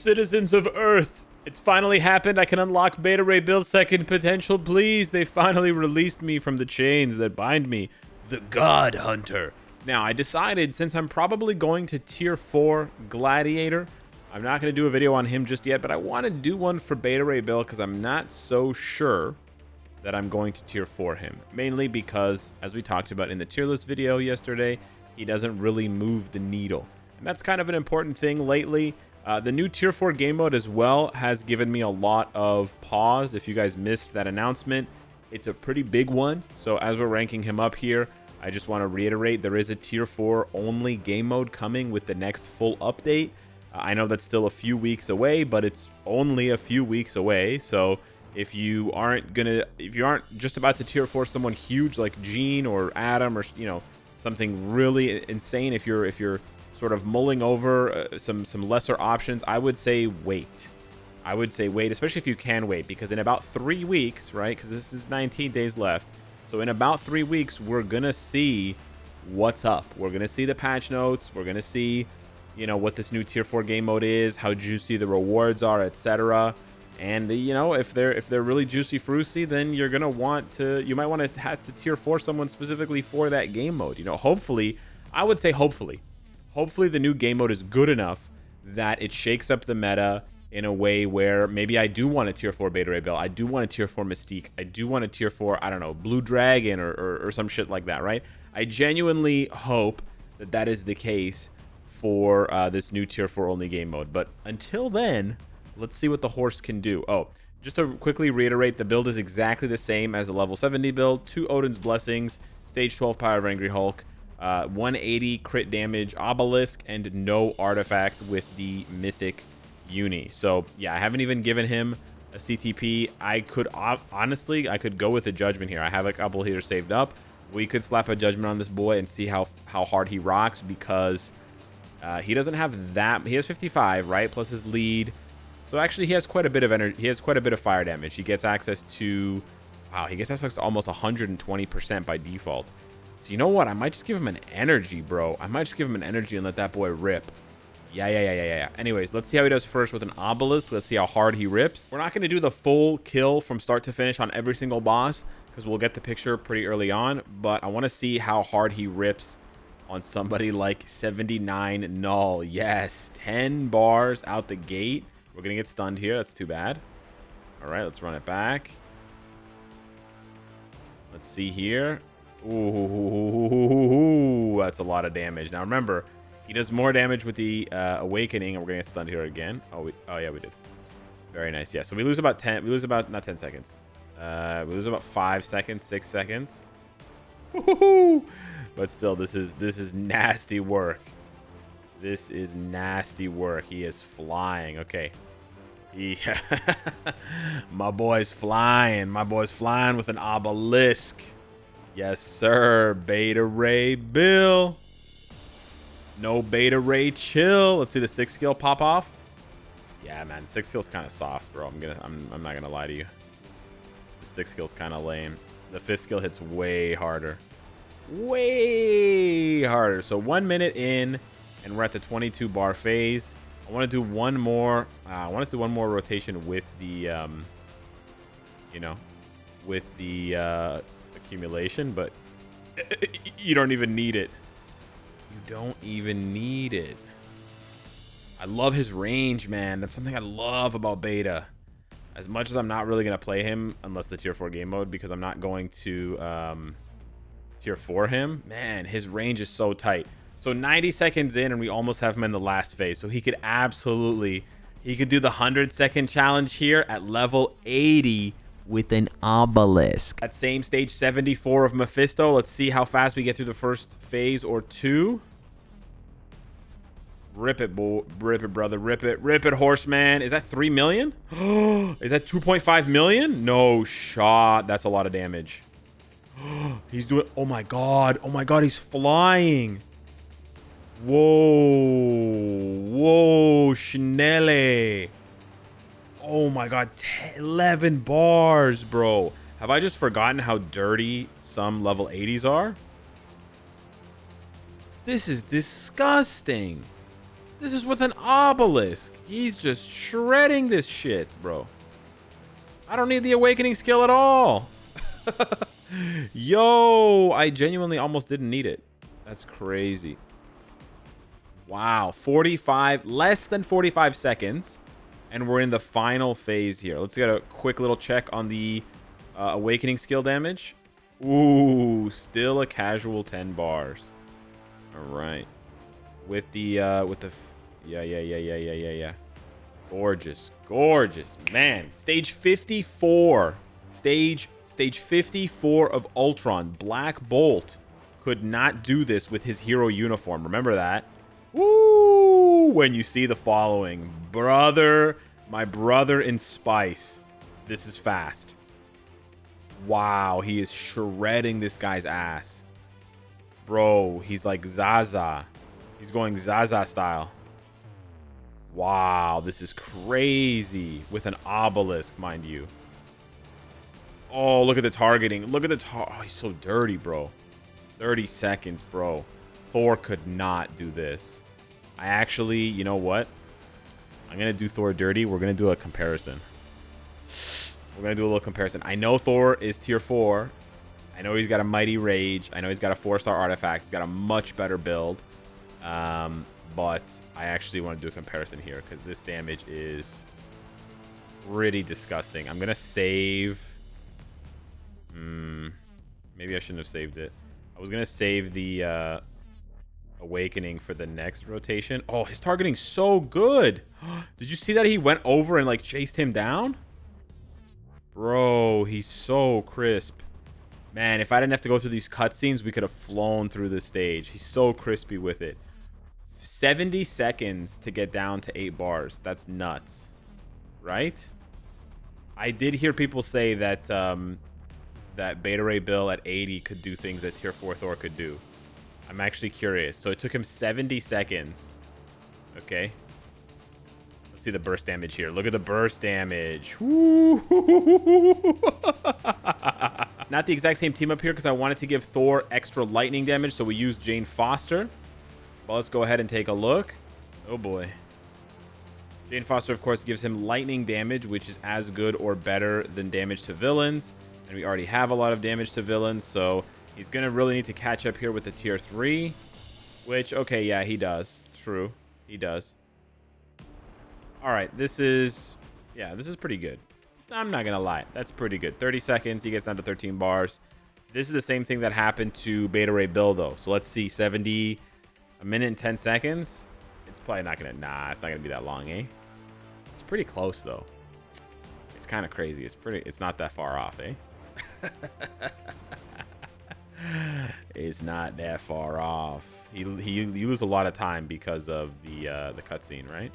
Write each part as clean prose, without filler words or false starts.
citizens of Earth. It's finally happened. I can unlock Beta Ray Bill's second potential. Please, they finally released me from the chains that bind me. The God Hunter. Now, I decided, since I'm probably going to Tier 4 Gladiator, I'm not going to do a video on him just yet, but I want to do one for Beta Ray Bill because I'm not so sure that I'm going to Tier 4 him. Mainly because, as we talked about in the tier list video yesterday, he doesn't really move the needle. And that's kind of an important thing lately. The new Tier 4 game mode as well has given me a lot of pause. If you guys missed that announcement, it's a pretty big one. So as we're ranking him up here, I just want to reiterate there is a Tier 4 only game mode coming with the next full update. I know that's still a few weeks away, but it's only a few weeks away. So if you aren't just about to Tier 4 someone huge like Gene or Adam or something really insane, if you're sort of mulling over some lesser options, I would say wait. I would say wait, especially if you can wait, because in about 3 weeks, right? Because this is 19 days left. So in about 3 weeks, we're gonna see what's up. We're gonna see the patch notes. We're gonna see, what this new Tier 4 game mode is, how juicy the rewards are, etc. And if they're really juicy fruity, then you might want to have to Tier 4 someone specifically for that game mode. Hopefully, I would say hopefully the new game mode is good enough that it shakes up the meta in a way where maybe I do want a Tier 4 Beta Ray Bill. I do want a Tier 4 Mystique. I do want a Tier 4, I don't know, Blue Dragon or some shit like that, right? I genuinely hope that is the case for this new Tier 4 only game mode. But until then, let's see what the horse can do. Oh, just to quickly reiterate, the build is exactly the same as the level 70 build. 2 Odin's Blessings, stage 12 Power of Angry Hulk, 180 crit damage obelisk, and no artifact with the mythic uni. So yeah, I haven't even given him a CTP. I could honestly go with a judgment here. I have a couple here saved up. We could slap a judgment on this boy and see how hard he rocks, because he doesn't have that. He has 55, right, plus his lead. So actually he has quite a bit of energy. He has quite a bit of fire damage. He gets access to, wow, he gets access to almost 120% by default. So you know what? I might just give him an energy, bro. I might just give him an energy and let that boy rip. Yeah. Anyways, let's see how he does first with an obelisk. Let's see how hard he rips. We're not going to do the full kill from start to finish on every single boss, because we'll get the picture pretty early on. But I want to see how hard he rips on somebody like 79 Null. Yes, 10 bars out the gate. We're going to get stunned here. That's too bad. All right, let's run it back. Let's see here. Ooh, that's a lot of damage. Now remember, he does more damage with the awakening, and we're gonna get stunned here again. Oh yeah, we did. Very nice. Yeah, so we lose about 10. We lose about not 10 seconds. We lose about 5 seconds, 6 seconds. But still, this is nasty work. This is nasty work. He is flying. Okay. My boy's flying. My boy's flying with an obelisk. Yes, sir. Beta Ray Bill. No Beta Ray chill. Let's see the 6 skill pop off. Yeah, man, 6 skill's kind of soft, bro. I'm not gonna lie to you. The 6 skill's kind of lame. The 5th skill hits way harder. Way harder. So 1 minute in, and we're at the 22 bar phase. I want to do one more. I want to do one more rotation with the, with the accumulation, but you don't even need it. You don't even need it. I love his range, man. That's something I love about Beta. As much as I'm not really going to play him unless the Tier 4 game mode, because I'm not going to Tier 4 him, man, his range is so tight. So 90 seconds in, and we almost have him in the last phase. So he could do the 100-second challenge here at level 80 with an obelisk. At same stage 74 of Mephisto. Let's see how fast we get through the first phase or two. Rip it, boy. Rip it, brother. Rip it. Rip it, horseman. Is that 3 million? Is that 2.5 million? No shot. That's a lot of damage. He's doing... Oh, my God. Oh, my God. He's flying. Whoa. Schnelle. Oh, my God. 11 bars, bro. Have I just forgotten how dirty some level 80s are? This is disgusting. This is with an obelisk. He's just shredding this shit, bro. I don't need the awakening skill at all. Yo, I genuinely almost didn't need it. That's crazy. Wow, 45, less than 45 seconds. And we're in the final phase here. Let's get a quick little check on the awakening skill damage. Ooh, still a casual 10 bars. All right. With the yeah. Gorgeous, gorgeous, man. Stage 54. Stage 54 of Ultron. Black Bolt could not do this with his hero uniform. Remember that? Woo! When you see the following, brother, my brother in spice. This is fast. Wow, he is shredding this guy's ass. Bro, he's like Zaza. He's going Zaza style. Wow, this is crazy. With an obelisk, mind you. Oh, look at the targeting. Look at the oh, he's so dirty, bro. 30 seconds, bro. Thor could not do this. I actually, you know what? I'm going to do Thor dirty. We're going to do a comparison. We're going to do a little comparison. I know Thor is tier 4. I know he's got a mighty rage. I know he's got a 4-star artifact. He's got a much better build. But I actually want to do a comparison here because this damage is pretty disgusting. I'm going to save. Maybe I shouldn't have saved it. I was going to save the awakening for the next rotation. Oh, his targeting's so good. Did you see that he went over and like chased him down? Bro, he's so crisp. Man, if I didn't have to go through these cutscenes, we could have flown through this stage. He's so crispy with it. 70 seconds to get down to 8 bars. That's nuts. Right? I did hear people say that that Beta Ray Bill at 80 could do things that Tier 4 Thor could do. I'm actually curious. So it took him 70 seconds. Okay. Let's see the burst damage here. Look at the burst damage. Not the exact same team up here because I wanted to give Thor extra lightning damage, so we used Jane Foster. Well, let's go ahead and take a look. Oh boy. Jane Foster, of course, gives him lightning damage, which is as good or better than damage to villains. And we already have a lot of damage to villains, so he's going to really need to catch up here with the tier 3. Which, okay, yeah, he does. True. He does. Alright, this is... yeah, this is pretty good. I'm not going to lie. That's pretty good. 30 seconds, he gets down to 13 bars. This is the same thing that happened to Beta Ray Bill, though. So let's see, 70... a minute and 10 seconds? It's probably not going to... nah, it's not going to be that long, eh? It's pretty close, though. It's kind of crazy. It's not that far off, eh? It's not that far off. You lose a lot of time because of the cutscene, right?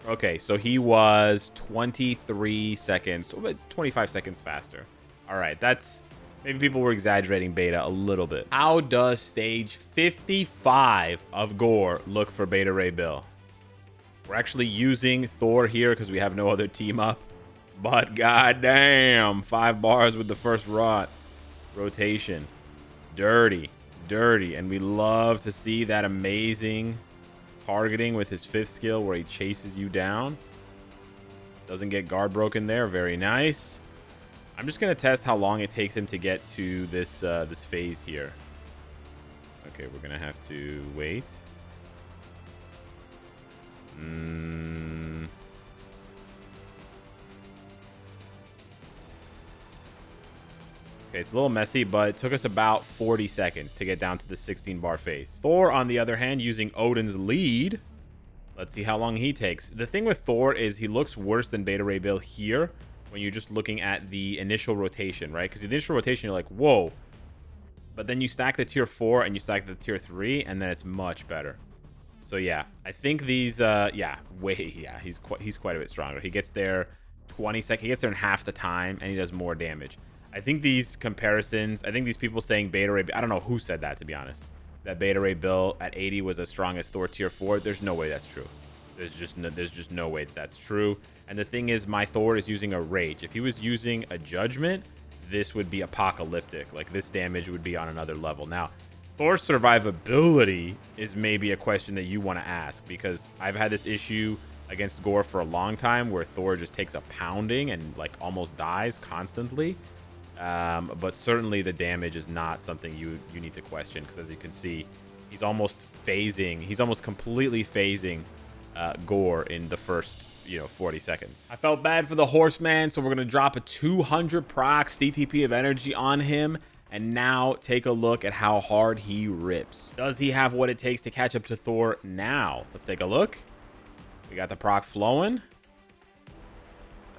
Okay, so he was 23 seconds. So it's 25 seconds faster. All right, that's... maybe people were exaggerating Beta a little bit. How does stage 55 of Gorr look for Beta Ray Bill? We're actually using Thor here because we have no other team up. But goddamn, 5 bars with the first rotation. Dirty, dirty. And we love to see that amazing targeting with his 5th skill where he chases you down. Doesn't get guard broken there. Very nice. I'm just going to test how long it takes him to get to this this phase here. Okay, we're going to have to wait. Okay, it's a little messy, but it took us about 40 seconds to get down to the 16-bar phase. Thor, on the other hand, using Odin's lead. Let's see how long he takes. The thing with Thor is he looks worse than Beta Ray Bill here when you're just looking at the initial rotation, right? Because the initial rotation, you're like, whoa. But then you stack the tier 4 and you stack the tier 3, and then it's much better. So yeah, I think these, he's quite a bit stronger. He gets there 20 seconds. He gets there in half the time, and he does more damage. I think these comparisons, I think these people saying Beta Ray, I don't know who said that, to be honest, that Beta Ray Bill at 80 was as strong as Thor tier 4. There's no way that's true. There's just no way that's true. And the thing is, my Thor is using a rage. If he was using a judgment, this would be apocalyptic. Like, this damage would be on another level. Now, Thor's survivability is maybe a question that you want to ask, because I've had this issue against Gorr for a long time where Thor just takes a pounding and like almost dies constantly. But certainly the damage is not something you need to question, because as you can see, he's almost completely phasing Gorr in the first 40 seconds. I felt bad for the Horseman, so we're gonna drop a 200 proc CTP of energy on him. And now take a look at how hard he rips. Does he have what it takes to catch up to Thor now? Let's take a look. We got the proc flowing.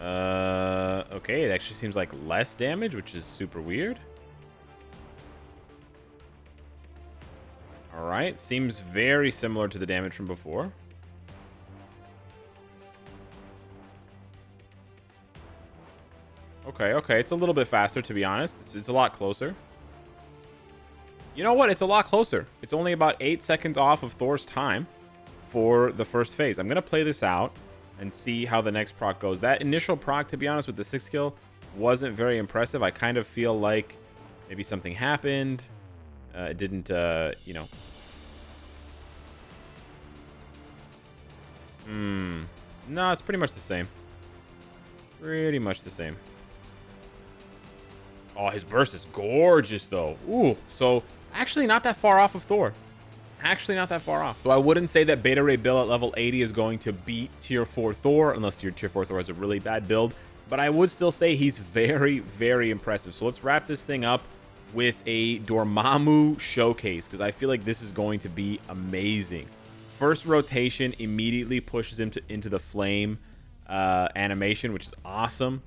Okay, it actually seems like less damage, which is super weird. All right, seems very similar to the damage from before. Okay, it's a little bit faster, to be honest. It's a lot closer. You know what? It's a lot closer. It's only about 8 seconds off of Thor's time for the first phase. I'm going to play this out and see how the next proc goes. That initial proc, to be honest, with the 6 kill wasn't very impressive. I kind of feel like maybe something happened. It didn't, No, it's pretty much the same. Pretty much the same. Oh, his burst is gorgeous, though. Ooh, so actually not that far off of Thor. Actually not that far off. So I wouldn't say that Beta Ray Bill at level 80 is going to beat Tier 4 Thor, unless your Tier 4 Thor has a really bad build. But I would still say he's very, very impressive. So let's wrap this thing up with a Dormammu showcase, because I feel like this is going to be amazing. First rotation immediately pushes him into the flame animation, which is awesome.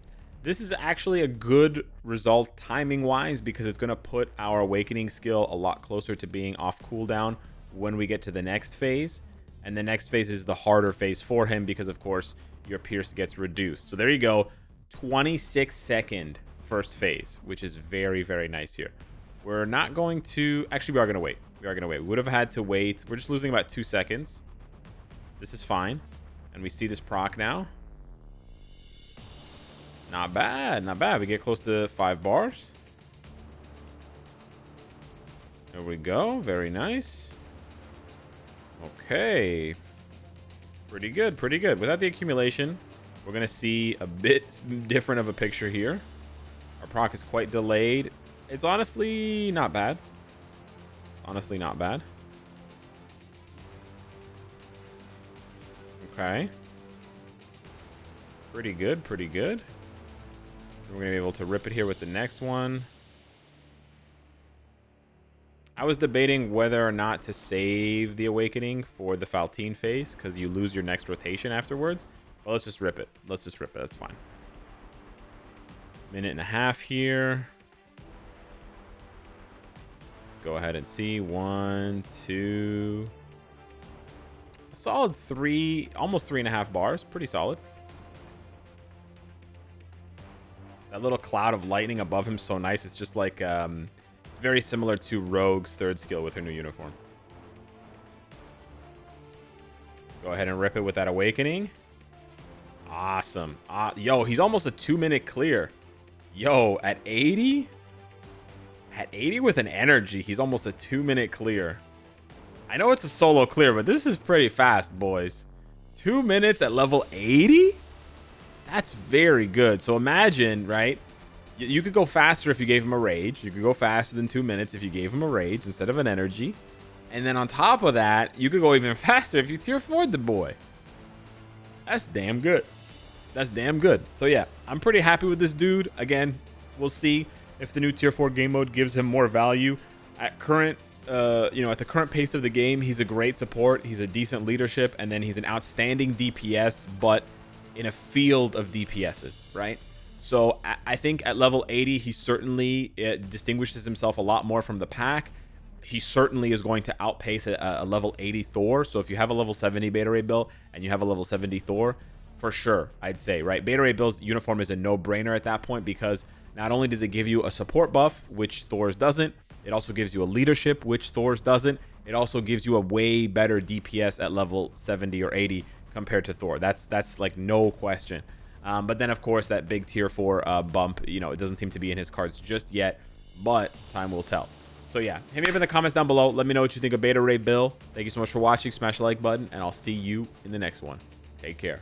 This is actually a good result timing-wise, because it's going to put our Awakening skill a lot closer to being off cooldown when we get to the next phase. And the next phase is the harder phase for him, because, of course, your Pierce gets reduced. So there you go. 26-second first phase, which is very, very nice here. We're not going to... Actually, we are going to wait. We are going to wait. We would have had to wait. We're just losing about 2 seconds. This is fine. And we see this proc now. Not bad, not bad. We get close to 5 bars. There we go. Very nice. Okay. Pretty good, pretty good. Without the accumulation, we're going to see a bit different of a picture here. Our proc is quite delayed. It's honestly not bad. It's honestly not bad. Okay. Pretty good, pretty good. We're going to be able to rip it here with the next one. I was debating whether or not to save the Awakening for the Faltine phase, because you lose your next rotation afterwards. But let's just rip it. Let's just rip it. That's fine. Minute and a half here. Let's go ahead and see. 1, 2. A solid 3, almost 3.5 bars. Pretty solid. That little cloud of lightning above him, so nice. It's just like, it's very similar to Rogue's third skill with her new uniform. Let's go ahead and rip it with that Awakening. Awesome. Yo, he's almost a 2-minute clear. Yo, at 80? At 80 with an energy, he's almost a 2-minute clear. I know it's a solo clear, but this is pretty fast, boys. 2 minutes at level 80? That's very good. So imagine, right? You could go faster if you gave him a rage. You could go faster than 2 minutes if you gave him a rage instead of an energy. And then on top of that, you could go even faster if you tier 4'd the boy. That's damn good. That's damn good. So yeah, I'm pretty happy with this dude. Again, we'll see if the new tier 4 game mode gives him more value. At current, at the current pace of the game, he's a great support. He's a decent leadership, and then he's an outstanding DPS, but in a field of DPSs, right? So I think at level 80, he certainly distinguishes himself a lot more from the pack. He certainly is going to outpace a level 80 Thor. So if you have a level 70 Beta Ray Bill and you have a level 70 Thor, for sure, I'd say, right? Beta Ray Bill's uniform is a no-brainer at that point, because not only does it give you a support buff, which Thor's doesn't, it also gives you a leadership, which Thor's doesn't. It also gives you a way better DPS at level 70 or 80 compared to Thor. That's like no question. But then, of course, that big tier 4 bump, it doesn't seem to be in his cards just yet, but time will tell. So yeah, hit me up in the comments down below. Let me know what you think of Beta Ray Bill. Thank you so much for watching. Smash the like button, and I'll see you in the next one. Take care.